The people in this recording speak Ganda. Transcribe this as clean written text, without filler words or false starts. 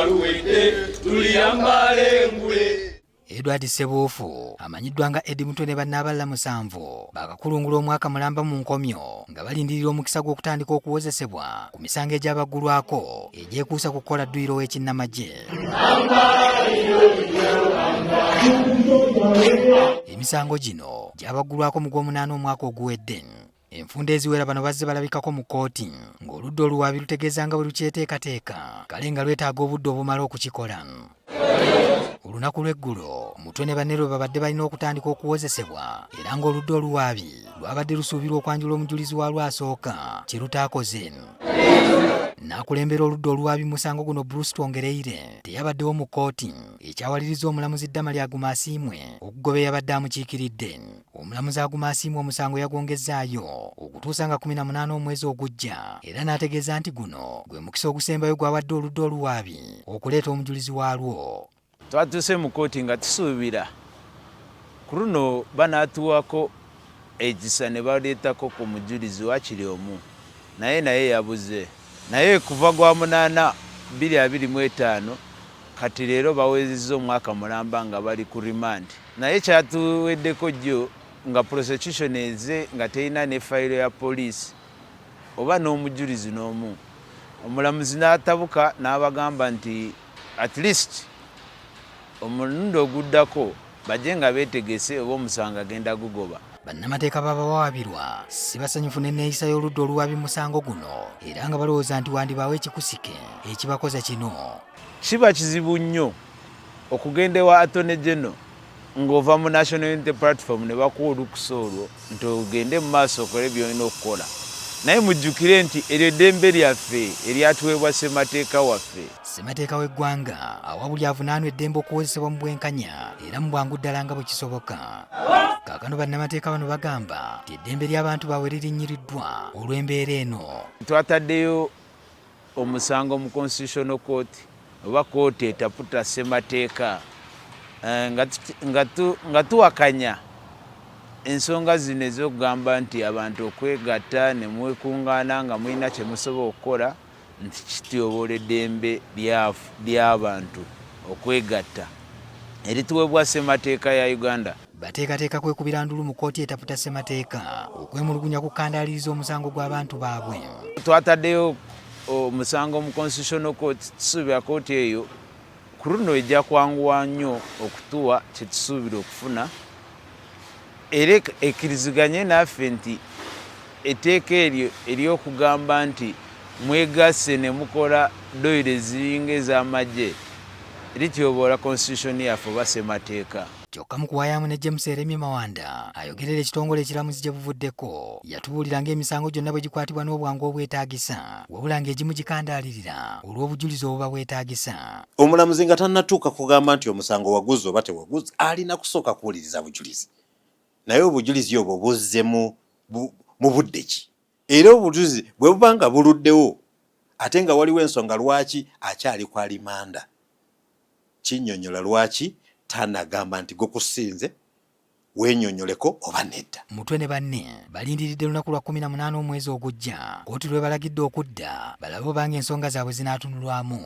luwedde tuliyambale ngule. Edward Ssebuufu amanyiddwa nga Eddie Mutwe ne bannaaballa 7 bakakulungula omwaka mulamba mu nkomyo nga balindirira omukisa gw'okutandika okuwozesebwa ku misango egy'abaggulwako egyekuusa ku kukola dduyiro w'ekinnamagye. Emisango gino gyabaggulwako mu Gw'omunaana omwaka oguwedde. Enfunda eziwera bano bazze balabikako mu kkooti ng'oludda oluwaabi lutegeeza nga bwe lukyeteekateeka kale nga lwetaaga obudde obumala okukikola. Olunaku lw'eggulo Mutwe ne banne lwe babadde balina okutandika okuwozesebwa era ng'oludda oluwaabi lwabadde lusuubirwa okwanjula omujulizi waalwo asooka kye lutaakoze. N'akulembera oludda oluwaabi musango guno Bruce Twongereire teyabaddewo mu kkooti ekyawaliriza omulamuzi Damali Agumasiimwe okugoba eyabadde amukiikiridde. Omulamuzi Agumasiimwe omusango yagwongezaayo okutuusa nga 18 omwezi ogujja era n'ategeeza nti guno gwe mukisa ogusembayo gwawadde oludda oluwaabi okuleeta omujulizi waalwo. Twatuuse mu kkooti nga tusuubira ku luno banaatuwako ekisa ne baleetako ku mujulizi wakiri omu naye yabuze. Naye kuva gwa munaana 2025 kati leero bawezezza omwaka mulamba nga bali ku remand. Naye kyatuweddeko jjo nga prosecution eze nga terina ne fayiro ya poliisi oba n'omujulizi n'omu. Omulamuzi n'atabuka n'abagamba nti at least omulundi oguddako bajje nga beetegese oba omusango agenda gugoba. Bannamateeka babawaabirwa si basanyufu n'enneeyisa y'oludda oluwaabi musango guno era nga balowooza nti wandibaawo ekikusike ekibakoza kino. Kiba kizibu nnyo okugenda ewa Attorney General ng'ova mu National Unity Platform ne bakuwa olukusa olwo nti ogende mu maaso okole by'olina okukola. Naye mujjukire nti eryo ddembe lyaffe eryatuweebwa ssemateeka waffe. Ssemateeka w'eggwanga awa buli avunaanwa eddembe okuwozesebwa mu bwenkanya era mu bwangu ddala nga bwe kisoboka. Kaakano bannamateeka bano bagamba nti eddembe ly'abantu baabwe lirinnyiddwa olw'embeera eno. Twataddeyo omusango mu Constitutional Court oba kkooti etaputa ssemateeka nga tuwakanya ensonga zino ez'okugamba nti abantu okwegatta ne mwekuŋŋaana nga mulina kye musobola okukola nti kityoboola eddembe ly'abantu okwegatta erituweebwa ssemateeka ya Uganda. Bateekateeka kwekubira ndulu mu kkooti etaputa ssemateeka okwemulugunya kukandaaliriza omusango gw'abantu baabwe. Twataddeyo omusango mu Constitutional Court tusuubira kkooti eyo ku luno ejja kwanguwa nnyo okutuwa kye tusuubira okufuna era ekkiriziganye naffe nti etteeka eryo ery'okugamba nti mwegasse ne mukola doyiro eziringa ez'amagye lityoboola constitution yaffe oba ssemateeka. Kyokka mu kuwaayamu ne James Eremye Mawanda ayogerera ekitongole ekiramuzi gye buvuddeko yatubuulira ng'emisango gyonna bwe gikwatibwa n'obwangu obwetaagisa wabula ng'egimu gikandaalirira olw'obujulizi obuba bwetaagisa. Omulamuzi nga tannatuuka kugamba nti omusango waguze oba tewaguze alina kusooka kuwuliriza bujulizi. Naye obujulizi obwo buzze mu budde ki? Era obujulizi bwe buba nga buluddewo ate nga waliwo ensonga lwaki akyali ku alimanda, kinnyonnyola lwaki tanagamba nti gukusinze wenyonyoleko oba nedda. Mutwe ne banne balindiridde lunaku lwa 18 omwezi ogujja kkooti lwe balagidde okudda balabe obanga ensonga zaabwe zinaatunulwamu.